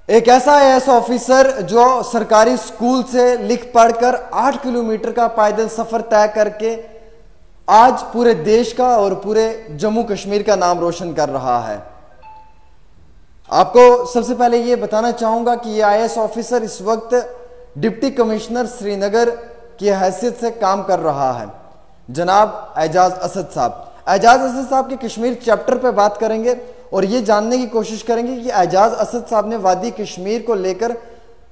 एक ऐसा IAS officer जो सरकारी स्कूल से लिख पढ़कर 8 किलोमीटर का पैदल सफर तय करके आज पूरे देश का और पूरे जम्मू कश्मीर का नाम रोशन कर रहा है। आपको सबसे पहले यह बताना चाहूंगा कि यह आईएएस ऑफिसर इस वक्त डिप्टी कमिश्नर श्रीनगर की हैसियत से काम कर रहा है, जनाब एजाज असद साहब। एजाज असद साहब के कश्मीर चैप्टर पे बात करेंगे और ये जानने की कोशिश करेंगे कि एजाज असद साहब ने वादी कश्मीर को लेकर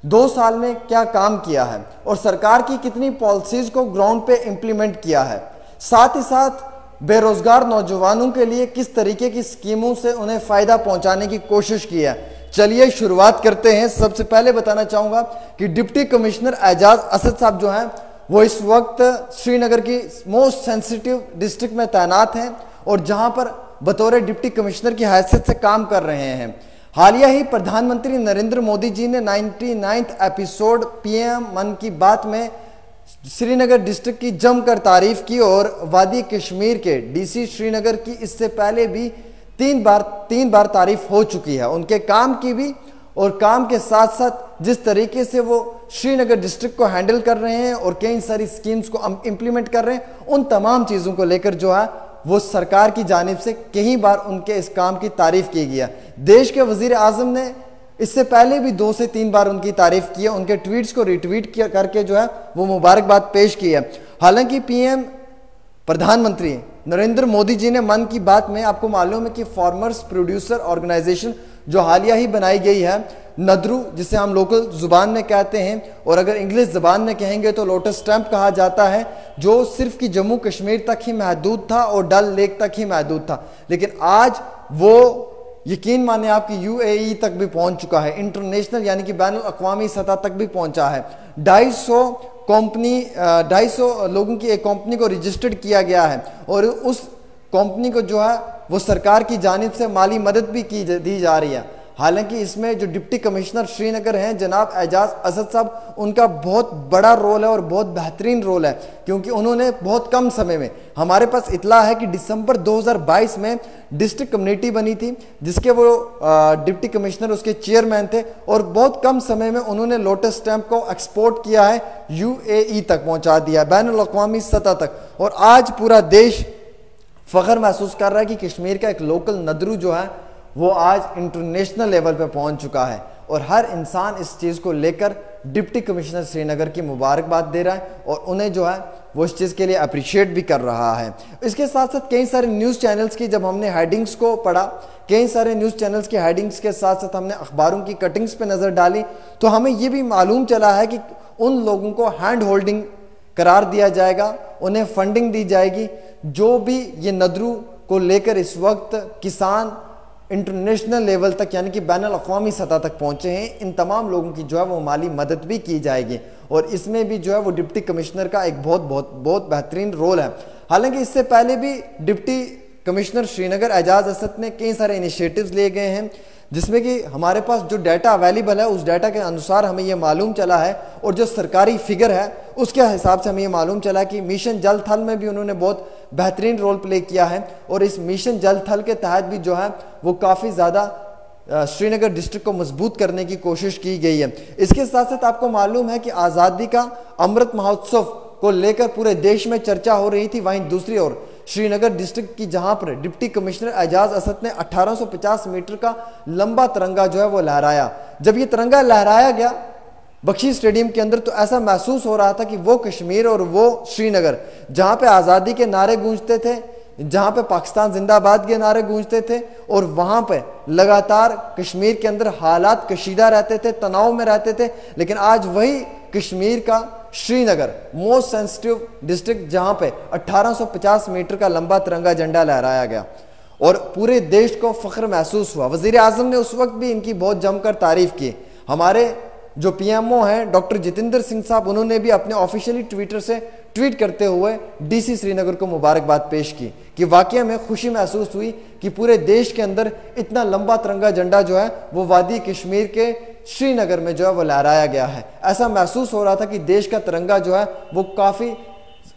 2 साल में क्या काम किया है और सरकार की कितनी पॉलिसीज को ग्राउंड पे इंप्लीमेंट किया है, साथ ही साथ बेरोजगार नौजवानों के लिए किस तरीके की स्कीमों से उन्हें फायदा पहुंचाने की कोशिश की है। चलिए शुरुआत करते हैं। सबसे पहले बताना चाहूंगा कि डिप्टी कमिश्नर एजाज असद साहब जो हैं वो इस वक्त श्रीनगर की मोस्ट सेंसिटिव डिस्ट्रिक्ट में तैनात हैं और जहां पर बतौर डिप्टी कमिश्नर की हैसियत से काम कर रहे हैं। हालिया ही प्रधानमंत्री नरेंद्र मोदी जी ने 99th एपिसोड पीएम मन की बात में श्रीनगर डिस्ट्रिक्ट की जमकर तारीफ की और वादी कश्मीर के डीसी श्रीनगर की इससे पहले भी 3 बार तारीफ हो चुकी है, उनके काम की भी और काम के साथ साथ जिस तरीके से वो श्रीनगर डिस्ट्रिक्ट को हैंडल कर रहे हैं और कई सारी स्कीम्स को इंप्लीमेंट कर रहे हैं, उन तमाम चीज़ों को लेकर जो है वो सरकार की जानिब से कई बार उनके इस काम की तारीफ की गई है। देश के वजीर आजम ने इससे पहले भी 2 से 3 बार उनकी तारीफ की है, उनके ट्वीट्स को रिट्वीट करके जो है वो मुबारकबाद पेश की है। हालांकि पीएम प्रधानमंत्री नरेंद्र मोदी जी ने मन की बात में, आपको मालूम है कि फार्मर्स प्रोड्यूसर ऑर्गेनाइजेशन जो हालिया ही बनाई गई है, नदरू जिसे हम लोकल जुबान में कहते हैं और अगर इंग्लिश जुबान में कहेंगे तो लोटस स्टैंप कहा जाता है, जो सिर्फ कि जम्मू कश्मीर तक ही महदूद था और डल लेक तक ही महदूद था, लेकिन आज वो यकीन माने आपकी यूएई तक भी पहुंच चुका है, इंटरनेशनल यानी कि बैनुल अक़वामी सतह तक भी पहुंचा है। 250 लोगों की एक कंपनी को रजिस्टर्ड किया गया है और उस कंपनी को जो है वो सरकार की जानिब से माली मदद भी दी जा रही है। हालांकि इसमें जो डिप्टी कमिश्नर श्रीनगर हैं जनाब एजाज असद साहब, उनका बहुत बड़ा रोल है और बहुत बेहतरीन रोल है, क्योंकि उन्होंने बहुत कम समय में, हमारे पास इतला है कि दिसंबर 2022 में डिस्ट्रिक्ट कम्युनिटी बनी थी जिसके वो डिप्टी कमिश्नर उसके चेयरमैन थे और बहुत कम समय में उन्होंने लोटस स्टैंप को एक्सपोर्ट किया है, यूएई तक पहुंचा दिया, बैनुल अक़वामी सतह तक। और आज पूरा देश फख्र महसूस कर रहा है कि कश्मीर का एक लोकल नदरू जो है वो आज इंटरनेशनल लेवल पे पहुंच चुका है और हर इंसान इस चीज़ को लेकर डिप्टी कमिश्नर श्रीनगर की मुबारकबाद दे रहा है और उन्हें जो है वो इस चीज़ के लिए अप्रिशिएट भी कर रहा है। इसके साथ साथ कई सारे न्यूज़ चैनल्स की जब हमने हेडिंग्स को पढ़ा, कई सारे न्यूज़ चैनल्स की हेडिंग्स के साथ साथ हमने अखबारों की कटिंग्स पे नज़र डाली तो हमें ये भी मालूम चला है कि उन लोगों को हैंड होल्डिंग करार दिया जाएगा, उन्हें फंडिंग दी जाएगी जो भी ये नदरू को लेकर इस वक्त किसान इंटरनेशनल लेवल तक यानी कि बैनुल अक़वामी सतह तक पहुंचे हैं, इन तमाम लोगों की जो है वो माली मदद भी की जाएगी और इसमें भी जो है वो डिप्टी कमिश्नर का एक बहुत बेहतरीन रोल है। हालांकि इससे पहले भी डिप्टी कमिश्नर श्रीनगर एजाज असद ने कई सारे इनिशिएटिव्स लिए गए हैं जिसमें कि हमारे पास जो डाटा अवेलेबल है उस डाटा के अनुसार हमें यह मालूम चला है और जो सरकारी फिगर है उसके हिसाब से हमें यह मालूम चला है कि मिशन जल थल में भी उन्होंने बहुत बेहतरीन रोल प्ले किया है और इस मिशन जल थल के तहत भी जो है वो काफ़ी ज़्यादा श्रीनगर डिस्ट्रिक्ट को मजबूत करने की कोशिश की गई है। इसके साथ साथ आपको मालूम है कि आज़ादी का अमृत महोत्सव को लेकर पूरे देश में चर्चा हो रही थी, वहीं दूसरी ओर श्रीनगर डिस्ट्रिक्ट की जहां पर डिप्टी कमिश्नर एजाज असद ने 1850 मीटर का लंबा तिरंगा जो है वो लहराया। जब ये तिरंगा लहराया गया बख्शी स्टेडियम के अंदर तो ऐसा महसूस हो रहा था कि वो कश्मीर और वो श्रीनगर जहां पे आज़ादी के नारे गूंजते थे, जहां पे पाकिस्तान जिंदाबाद के नारे गूंजते थे और वहां पे लगातार कश्मीर के अंदर हालात कशीदा रहते थे, तनाव में रहते थे, लेकिन आज वही कश्मीर का श्रीनगर मोस्ट सेंसिटिव डिस्ट्रिक्ट जहां पे 1850 मीटर का लंबा तिरंगा झंडा लहराया गया और पूरे देश को फख्र महसूस हुआ। वजीर आजम ने उस वक्त भी इनकी बहुत जमकर तारीफ की। हमारे जो पीएमओ हैं डॉक्टर जितेंद्र सिंह साहब, उन्होंने भी अपने ऑफिशियली ट्विटर से ट्वीट करते हुए डीसी श्रीनगर को मुबारकबाद पेश की कि वाकई में खुशी महसूस हुई कि पूरे देश के अंदर इतना लंबा तिरंगा झंडा जो है वो वादी कश्मीर के श्रीनगर में जो है वो लहराया गया है। ऐसा महसूस हो रहा था कि देश का तिरंगा जो है वो काफ़ी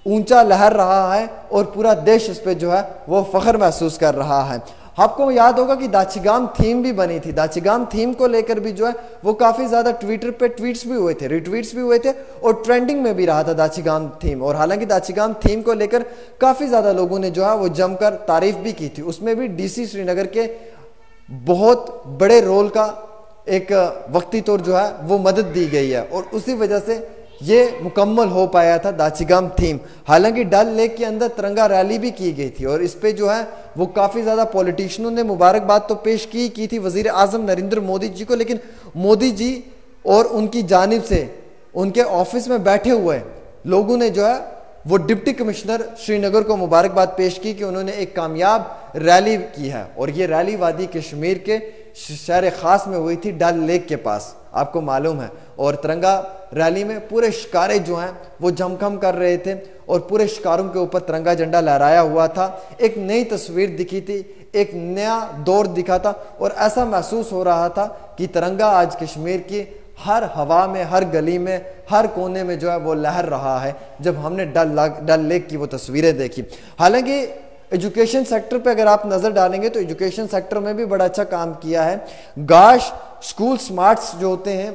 ऊंचा लहर रहा है और पूरा देश इस पे जो है वो फख्र महसूस कर रहा है। आपको याद होगा कि दाचिगाम थीम भी बनी थी। दाचिगाम थीम को लेकर भी जो है वो काफी ज्यादा ट्विटर पे ट्वीट्स भी हुए थे, रिट्वीट्स भी हुए थे और ट्रेंडिंग में भी रहा था दाचिगाम थीम। और हालांकि दाचिगाम थीम को लेकर काफी ज्यादा लोगों ने जो है वो जमकर तारीफ भी की थी। उसमें भी डीसी श्रीनगर के बहुत बड़े रोल का एक वक्ती तौर जो है वो मदद दी गई है और उसी वजह से ये मुकम्मल हो पाया था दाचिगाम थीम। हालांकि डल लेक के अंदर तिरंगा रैली भी की गई थी और इस पे जो है वो काफ़ी ज़्यादा पॉलिटिशियनों ने मुबारकबाद तो पेश की थी वज़ीर आज़म नरेंद्र मोदी जी को, लेकिन मोदी जी और उनकी जानिब से उनके ऑफिस में बैठे हुए लोगों ने जो है वो डिप्टी कमिश्नर श्रीनगर को मुबारकबाद पेश की कि उन्होंने एक कामयाब रैली की है। और ये रैली वादी कश्मीर के शहर खास में हुई थी, डल लेक के पास, आपको मालूम है। और तिरंगा रैली में पूरे शिकारे जो हैं वो जमखम कर रहे थे और पूरे शिकारों के ऊपर तिरंगा झंडा लहराया हुआ था। एक नई तस्वीर दिखी थी, एक नया दौर दिखा था और ऐसा महसूस हो रहा था कि तिरंगा आज कश्मीर की हर हवा में, हर गली में, हर कोने में जो है वो लहर रहा है जब हमने डल लेक की वो तस्वीरें देखी। हालांकि एजुकेशन सेक्टर पे अगर आप नज़र डालेंगे तो एजुकेशन सेक्टर में भी बड़ा अच्छा काम किया है। गाश स्कूल स्मार्ट्स जो होते हैं,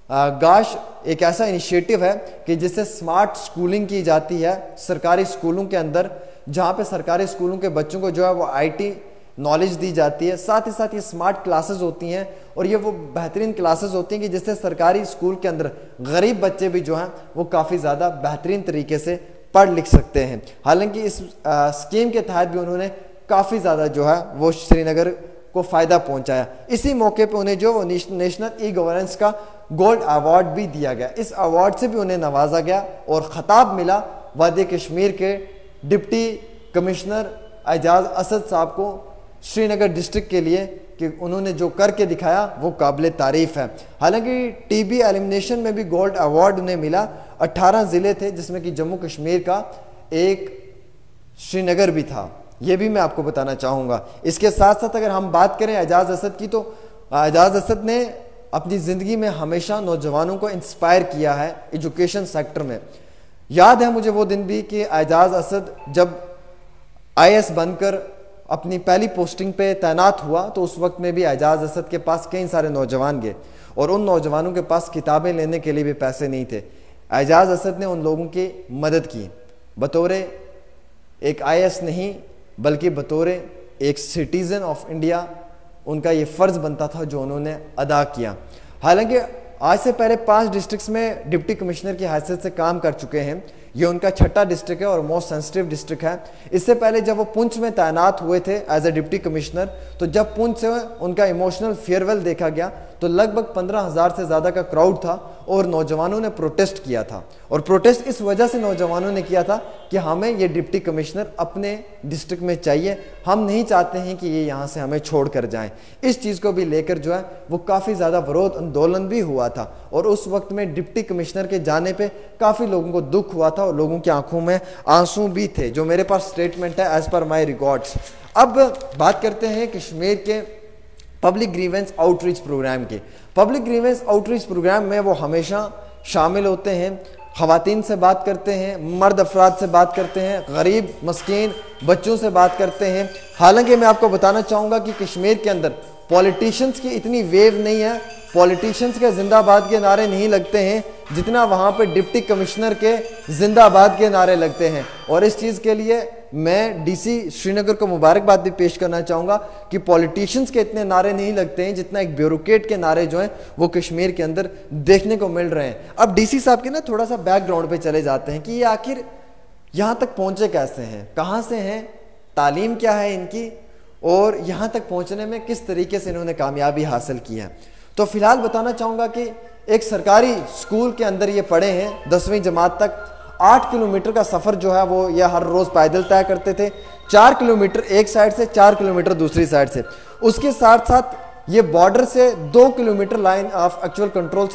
गाश एक ऐसा इनिशिएटिव है कि जिससे स्मार्ट स्कूलिंग की जाती है सरकारी स्कूलों के अंदर, जहाँ पे सरकारी स्कूलों के बच्चों को जो है वो आईटी नॉलेज दी जाती है। साथ ही साथ ये स्मार्ट क्लासेस होती हैं और ये वो बेहतरीन क्लासेस होती हैं कि जिससे सरकारी स्कूल के अंदर गरीब बच्चे भी जो हैं वो काफ़ी ज़्यादा बेहतरीन तरीके से पढ़ लिख सकते हैं। हालांकि इस स्कीम के तहत भी उन्होंने काफ़ी ज़्यादा जो है वो श्रीनगर को फ़ायदा पहुंचाया। इसी मौके पे उन्हें जो वो नेशनल ई गवर्नेंस का गोल्ड अवार्ड भी दिया गया। इस अवार्ड से भी उन्हें नवाजा गया और ख़ताब मिला वादी कश्मीर के डिप्टी कमिश्नर एजाज असद साहब को श्रीनगर डिस्ट्रिक्ट के लिए कि उन्होंने जो करके दिखाया वो काबिल तारीफ है। हालांकि टीबी एलिमिनेशन में भी गोल्ड अवार्ड उन्हें मिला। 18 ज़िले थे जिसमें कि जम्मू कश्मीर का एक श्रीनगर भी था, ये भी मैं आपको बताना चाहूँगा। इसके साथ साथ अगर हम बात करें एजाज असद की, तो एजाज असद ने अपनी ज़िंदगी में हमेशा नौजवानों को इंस्पायर किया है एजुकेशन सेक्टर में। याद है मुझे वो दिन भी कि एजाज असद जब IAS बनकर अपनी पहली पोस्टिंग पे तैनात हुआ तो उस वक्त में भी एजाज असद के पास कई सारे नौजवान गए और उन नौजवानों के पास किताबें लेने के लिए भी पैसे नहीं थे। एजाज असद ने उन लोगों की मदद की, बतौर एक IAS नहीं बल्कि बतौर एक सिटीज़न ऑफ इंडिया उनका ये फ़र्ज़ बनता था जो उन्होंने अदा किया। हालांकि आज से पहले 5 डिस्ट्रिक्ट्स में डिप्टी कमिश्नर की हैसियत से काम कर चुके हैं। ये उनका छठा डिस्ट्रिक्ट है और मोस्ट सेंसिटिव डिस्ट्रिक्ट है। इससे पहले जब वो पुंछ में तैनात हुए थे एज ए डिप्टी कमिश्नर, तो जब पुंछ से उनका इमोशनल फेयरवेल देखा गया तो लगभग 15,000 से ज़्यादा का क्राउड था और नौजवानों ने प्रोटेस्ट किया था। और प्रोटेस्ट इस वजह से नौजवानों ने किया था कि हमें ये डिप्टी कमिश्नर अपने डिस्ट्रिक्ट में चाहिए, हम नहीं चाहते हैं कि ये यहाँ से हमें छोड़ कर जाएं। इस चीज़ को भी लेकर जो है वो काफ़ी ज़्यादा विरोध आंदोलन भी हुआ था और उस वक्त में डिप्टी कमिश्नर के जाने पर काफ़ी लोगों को दुख हुआ था और लोगों की आंखों में आंसू भी थे, जो मेरे पास स्टेटमेंट है एज पर माई रिकॉर्ड्स। अब बात करते हैं कश्मीर के पब्लिक ग्रीवेंस आउटरीच प्रोग्राम के। पब्लिक ग्रीवेंस आउटरीच प्रोग्राम में वो हमेशा शामिल होते हैं, ख़वातीन से बात करते हैं, मर्द अफराद से बात करते हैं, गरीब मस्कीन बच्चों से बात करते हैं। हालांकि मैं आपको बताना चाहूँगा कि कश्मीर के अंदर पॉलिटिशियंस की इतनी वेव नहीं है, पॉलिटिशियंस के जिंदाबाद के नारे नहीं लगते हैं जितना वहाँ पे डिप्टी कमिश्नर के जिंदाबाद के नारे लगते हैं। और इस चीज़ के लिए मैं डीसी श्रीनगर को मुबारकबाद भी पेश करना चाहूँगा कि पॉलिटिशियंस के इतने नारे नहीं लगते हैं जितना एक ब्यूरोक्रेट के नारे जो हैं वो कश्मीर के अंदर देखने को मिल रहे हैं। अब डीसी साहब के ना थोड़ा सा बैकग्राउंड पे चले जाते हैं कि ये आखिर यहाँ तक पहुँचे कैसे हैं, कहाँ से हैं, तालीम क्या है इनकी और यहाँ तक पहुँचने में किस तरीके से इन्होंने कामयाबी हासिल की है। तो फिलहाल बताना चाहूँगा कि एक सरकारी स्कूल के अंदर ये पढ़े हैं 10वीं जमात तक। 8 किलोमीटर का सफ़र जो है वो ये हर रोज़ पैदल तय करते थे, 4 किलोमीटर एक साइड से, 4 किलोमीटर दूसरी साइड से। उसके साथ साथ ये बॉर्डर से 2 kilometre line of actual control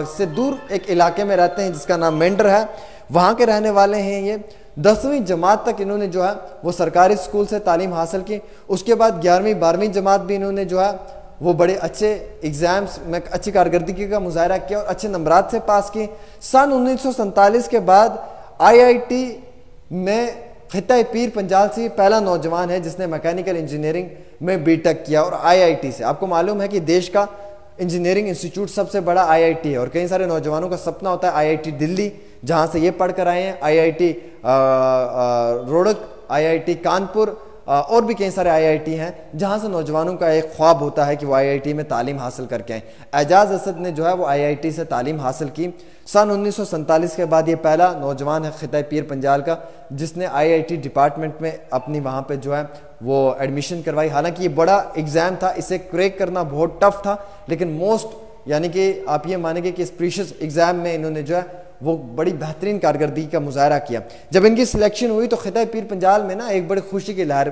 से दूर एक इलाके में रहते हैं जिसका नाम मेंढर है, वहाँ के रहने वाले हैं ये। 10वीं जमात तक इन्होंने जो है वो सरकारी स्कूल से तालीम हासिल की। उसके बाद 11वीं 12वीं जमात भी इन्होंने जो है वो बड़े अच्छे एग्ज़ाम्स में अच्छी कारकर्दगी का मुजाहरा किया और अच्छे नंबरात से पास की। सन 1947 के बाद IIT में खिता पीर पंजाल से पहला नौजवान है जिसने मैकेनिकल इंजीनियरिंग में बीटेक किया और आईआईटी से। आपको मालूम है कि देश का इंजीनियरिंग इंस्टीट्यूट सबसे बड़ा आईआईटी है और कई सारे नौजवानों का सपना होता है आईआईटी दिल्ली, जहां से ये पढ़कर आए हैं, आईआईटी रोहतक, आईआईटी कानपुर और भी कई सारे आईआईटी हैं जहां से नौजवानों का एक ख्वाब होता है कि वो आईआईटी में तालीम हासिल करके आए। एजाज असद ने जो है वो आईआईटी से तालीम हासिल की। सन 1947 के बाद ये पहला नौजवान है खिताए पीर पंजाल का जिसने आईआईटी डिपार्टमेंट में अपनी वहाँ पे जो है वो एडमिशन करवाई। हालांकि ये बड़ा एग्ज़ाम था, इसे क्रैक करना बहुत टफ था, लेकिन मोस्ट यानी कि आप ये मानेंगे कि इस प्रीशियस एग्ज़ाम में इन्होंने जो है वो बड़ी बेहतरीन कारकर्दगी का मुजाहरा किया। जब इनकी सिलेक्शन हुई तो खिताए पीर पंजाल में ना एक बड़ी खुशी की लहर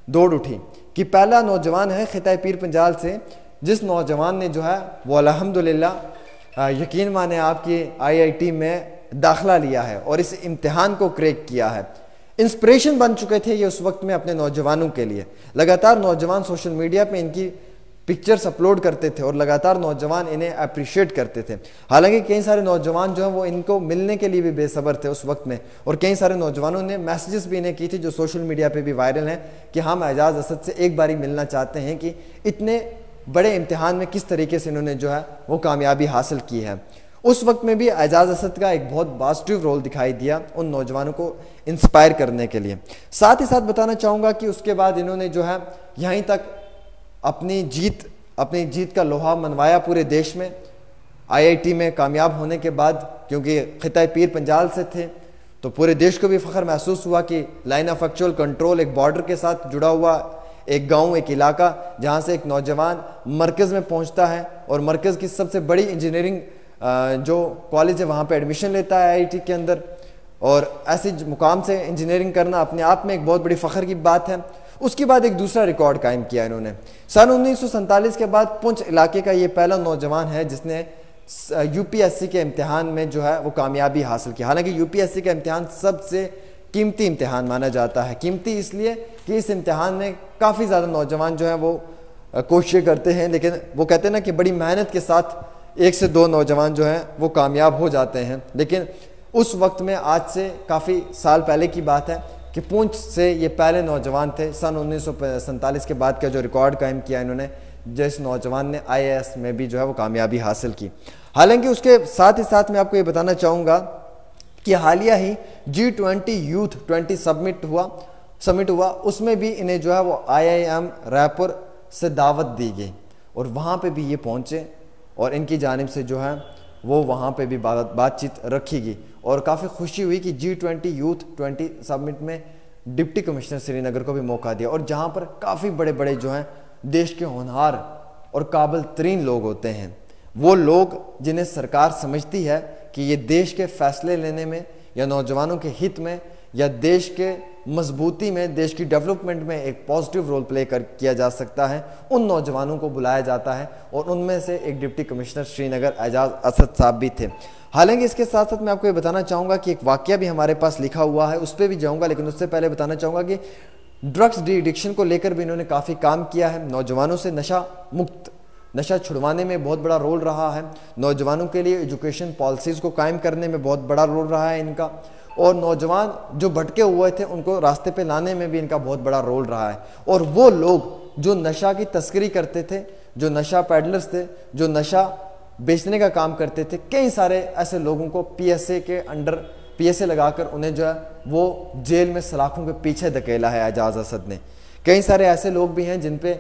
दौड़ उठी कि पहला नौजवान है खिताए पीर पंजाल से जिस नौजवान ने जो है वो अल्हम्दुलिल्लाह यकीन माने आपकी आईआईटी में दाखिला लिया है और इस इम्तिहान को क्रैक किया है। इंस्पिरेशन बन चुके थे ये उस वक्त में अपने नौजवानों के लिए। लगातार नौजवान सोशल मीडिया पे इनकी पिक्चर्स अपलोड करते थे और लगातार नौजवान इन्हें अप्रिशिएट करते थे। हालांकि कई सारे नौजवान जो हैं वो इनको मिलने के लिए भी बेसब्र थे उस वक्त में और कई सारे नौजवानों ने मैसेजेस भी इन्हें की थी जो सोशल मीडिया पे भी वायरल हैं कि हम एजाज असद से एक बारी मिलना चाहते हैं कि इतने बड़े इम्तिहान में किस तरीके से इन्होंने जो है वो कामयाबी हासिल की है। उस वक्त में भी एजाज असद का एक बहुत पॉजिटिव रोल दिखाई दिया उन नौजवानों को इंस्पायर करने के लिए। साथ ही साथ बताना चाहूँगा कि उसके बाद इन्होंने जो है यहीं तक अपनी जीत का लोहा मनवाया पूरे देश में। आईआईटी में कामयाब होने के बाद क्योंकि खिताए पीर पंजाल से थे तो पूरे देश को भी फ़ख्र महसूस हुआ कि लाइन ऑफ एक्चुअल कंट्रोल एक बॉर्डर के साथ जुड़ा हुआ एक गांव, एक इलाका जहां से एक नौजवान मरकज़ में पहुंचता है और मरकज़ की सबसे बड़ी इंजीनियरिंग जो कॉलेज है वहाँ पे एडमिशन लेता है आईआईटी के अंदर। और ऐसे मुकाम से इंजीनियरिंग करना अपने आप में एक बहुत बड़ी फ़ख्र की बात है। उसके बाद एक दूसरा रिकॉर्ड कायम किया इन्होंने। सन 1947 के बाद पुंछ इलाके का ये पहला नौजवान है जिसने यूपीएससी के इम्तिहान में जो है वो कामयाबी हासिल की। हालांकि यूपीएससी का इम्तिहान सबसे कीमती इम्तिहान माना जाता है। कीमती इसलिए कि इस इम्तिहान में काफ़ी ज़्यादा नौजवान जो हैं वो कोशिशें करते हैं, लेकिन वो कहते हैं ना कि बड़ी मेहनत के साथ 1 से 2 नौजवान जो हैं वो कामयाब हो जाते हैं। लेकिन उस वक्त में आज से काफ़ी साल पहले की बात है कि पुंछ से ये पहले नौजवान थे। सन 1947 के बाद का जो रिकॉर्ड कायम किया इन्होंने, जिस नौजवान ने आईएएस में भी जो है वो कामयाबी हासिल की। हालांकि उसके साथ ही साथ मैं आपको ये बताना चाहूँगा कि हालिया ही G20 यूथ 20 समिट हुआ, उसमें भी इन्हें जो है वो IIM रायपुर से दावत दी गई और वहाँ पे भी ये पहुँचे और इनकी जानिब से जो है वो वहाँ पे भी बातचीत रखी गई और काफ़ी खुशी हुई कि G20 यूथ 20 समिट में डिप्टी कमिश्नर श्रीनगर को भी मौका दिया और जहाँ पर काफ़ी बड़े बड़े जो हैं देश के होनहार और काबिल तरीन लोग होते हैं, वो लोग जिन्हें सरकार समझती है कि ये देश के फैसले लेने में या नौजवानों के हित में या देश के मजबूती में, देश की डेवलपमेंट में एक पॉजिटिव रोल प्ले किया जा सकता है, उन नौजवानों को बुलाया जाता है और उनमें से एक डिप्टी कमिश्नर श्रीनगर एजाज असद साहब भी थे। हालांकि इसके साथ साथ मैं आपको ये बताना चाहूँगा कि एक वाकया भी हमारे पास लिखा हुआ है, उस पर भी जाऊँगा, लेकिन उससे पहले बताना चाहूँगा कि ड्रग्स डी एडिक्शन को लेकर भी इन्होंने काफ़ी काम किया है। नौजवानों से नशा छुड़वाने में बहुत बड़ा रोल रहा है। नौजवानों के लिए एजुकेशन पॉलिसीज़ को कायम करने में बहुत बड़ा रोल रहा है इनका, और नौजवान जो भटके हुए थे उनको रास्ते पे लाने में भी इनका बहुत बड़ा रोल रहा है। और वो लोग जो नशा की तस्करी करते थे, जो नशा पैडलर्स थे, जो नशा बेचने का काम करते थे, कई सारे ऐसे लोगों को पीएसए के अंडर पीएसए लगाकर उन्हें जो है वो जेल में सलाखों के पीछे धकेला है एजाज असद ने। कई सारे ऐसे लोग भी हैं जिन पे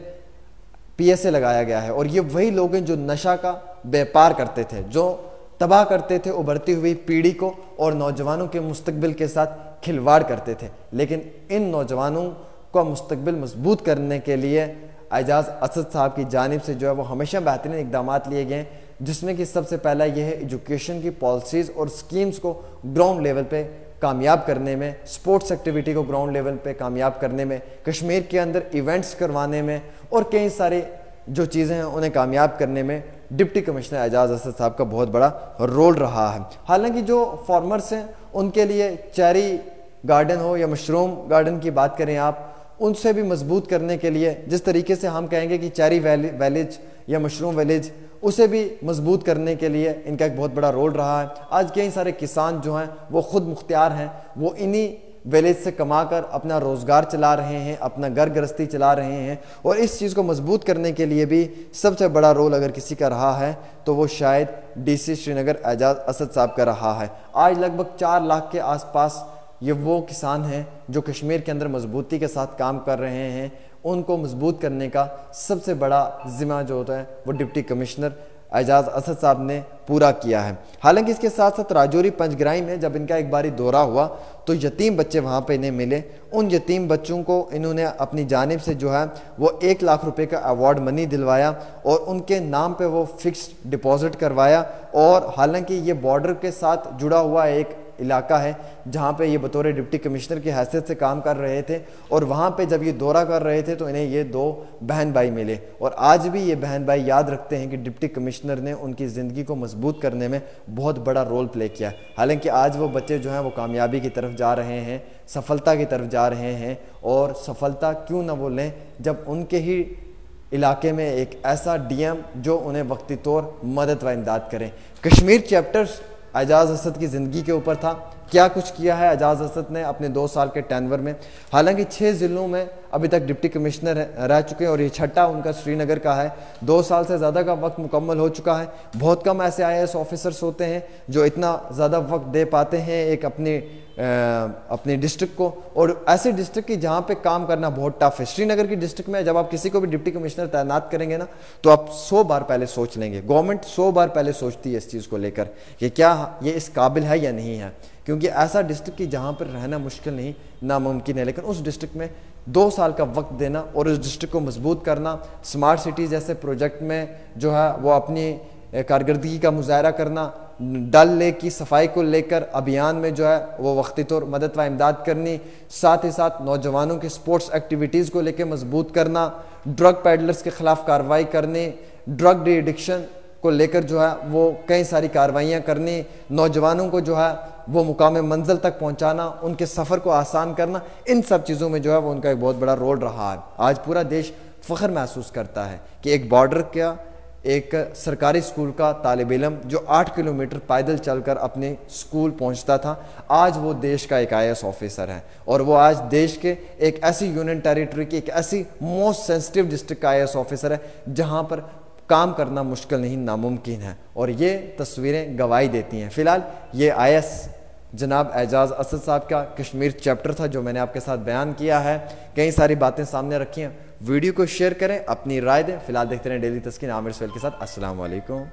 पीएसए लगाया गया है और ये वही लोग हैं जो नशा का व्यापार करते थे, जो तबाह करते थे उभरती हुई पीढ़ी को और नौजवानों के मुस्तकबिल के साथ खिलवाड़ करते थे। लेकिन इन नौजवानों का मुस्तकबिल मजबूत करने के लिए एजाज असद साहब की जानिब से जो है वो हमेशा बेहतरीन इकदाम लिए गए, जिसमें कि सबसे पहला यह है एजुकेशन की पॉलिसीज़ और स्कीम्स को ग्राउंड लेवल पे कामयाब करने में, स्पोर्ट्स एक्टिविटी को ग्राउंड लेवल पे कामयाब करने में, कश्मीर के अंदर इवेंट्स करवाने में और कई सारे जो चीज़ें हैं उन्हें कामयाब करने में डिप्टी कमिश्नर एजाज असद साहब का बहुत बड़ा रोल रहा है। हालांकि जो फार्मर्स हैं उनके लिए चेरी गार्डन हो या मशरूम गार्डन की बात करें आप, उनसे भी मजबूत करने के लिए जिस तरीके से हम कहेंगे कि चेरी विलेज या मशरूम विलेज, उसे भी मजबूत करने के लिए इनका एक बहुत बड़ा रोल रहा है। आज कई सारे किसान जो हैं वो खुद मुख्तियार हैं, वो इन्हीं विलेज से कमाकर अपना रोजगार चला रहे हैं, अपना घर गृहस्थी चला रहे हैं। और इस चीज़ को मजबूत करने के लिए भी सबसे बड़ा रोल अगर किसी का रहा है तो वो शायद डीसी श्रीनगर एजाज असद साहब का रहा है। आज लगभग 4 लाख के आसपास ये वो किसान हैं जो कश्मीर के अंदर मजबूती के साथ काम कर रहे हैं। उनको मजबूत करने का सबसे बड़ा जिम्मा जो होता है वो डिप्टी कमिश्नर एजाज असद साहब ने पूरा किया है। हालांकि इसके साथ साथ राजौरी पंचग्राई में जब इनका एक बारी दौरा हुआ तो यतीम बच्चे वहाँ पे इन्हें मिले। उन यतीम बच्चों को इन्होंने अपनी जानिब से जो है वो 1 लाख रुपए का अवार्ड मनी दिलवाया और उनके नाम पे वो फिक्स्ड डिपॉजिट करवाया। और हालांकि ये बॉर्डर के साथ जुड़ा हुआ एक इलाका है जहाँ पे ये बतौर डिप्टी कमिश्नर की हैसियत से काम कर रहे थे। और वहाँ पे जब ये दौरा कर रहे थे तो इन्हें ये 2 बहन भाई मिले और आज भी ये बहन भाई याद रखते हैं कि डिप्टी कमिश्नर ने उनकी ज़िंदगी को मजबूत करने में बहुत बड़ा रोल प्ले किया। हालांकि आज वो बच्चे जो हैं वो कामयाबी की तरफ जा रहे हैं, सफलता की तरफ जा रहे हैं। और सफलता क्यों ना वो लें जब उनके ही इलाके में एक ऐसा डीएम जो उन्हें वक्ती तौर मदद व इमदाद करें। कश्मीर चैप्टर्स एजाज असद की ज़िंदगी के ऊपर था। क्या कुछ किया है एजाज असद ने अपने 2 साल के टेनवर में। हालांकि 6 ज़िलों में अभी तक डिप्टी कमिश्नर रह चुके हैं और ये छठा उनका श्रीनगर का है। 2 साल से ज़्यादा का वक्त मुकम्मल हो चुका है। बहुत कम ऐसे IAS ऑफिसर्स होते हैं जो इतना ज़्यादा वक्त दे पाते हैं एक अपनी डिस्ट्रिक्ट को, और ऐसे डिस्ट्रिक्ट की जहाँ पे काम करना बहुत टफ है। श्रीनगर की डिस्ट्रिक्ट में जब आप किसी को भी डिप्टी कमिश्नर तैनात करेंगे ना तो आप 100 बार पहले सोच लेंगे। गवर्नमेंट 100 बार पहले सोचती है इस चीज़ को लेकर कि क्या ये इस काबिल है या नहीं है, क्योंकि ऐसा डिस्ट्रिक्ट की जहाँ पर रहना मुश्किल नहीं नामुमकिन है। लेकिन उस डिस्ट्रिक्ट में 2 साल का वक्त देना और उस डिस्ट्रिक्ट को मजबूत करना, स्मार्ट सिटी जैसे प्रोजेक्ट में जो है वो अपनी कारकर्दगी का मुजाहरा करना, डल लेक की सफाई को लेकर अभियान में जो है वो वक्ती तौर मदद व इमदाद करनी, साथ ही साथ नौजवानों के स्पोर्ट्स एक्टिविटीज़ को लेकर मजबूत करना, ड्रग पैडलर्स के ख़िलाफ़ कार्रवाई करनी, ड्रग डी एडिक्शन को लेकर जो है वो कई सारी कार्रवाइयाँ करनी, नौजवानों को जो है वो मुकाम मंजिल तक पहुँचाना, उनके सफ़र को आसान करना, इन सब चीज़ों में जो है वो उनका एक बहुत बड़ा रोल रहा है। आज पूरा देश फ़ख्र महसूस करता है कि एक बॉर्डर का एक सरकारी स्कूल का तालिब इल्म जो 8 किलोमीटर पैदल चलकर अपने स्कूल पहुंचता था, आज वो देश का एक IAS ऑफिसर है। और वो आज देश के एक ऐसी यूनियन टेरिटरी की एक ऐसी मोस्ट सेंसिटिव डिस्ट्रिक्ट का IAS ऑफिसर है जहां पर काम करना मुश्किल नहीं नामुमकिन है। और ये तस्वीरें गवाही देती हैं। फ़िलहाल ये IAS जनाब एजाज असद साहब का कश्मीर चैप्टर था जो मैंने आपके साथ बयान किया है। कई सारी बातें सामने रखी हैं। वीडियो को शेयर करें, अपनी राय दें। फिलहाल देखते रहें डेली तस्कीन आमिर सवेल के साथ। अस्सलाम वालेकुम।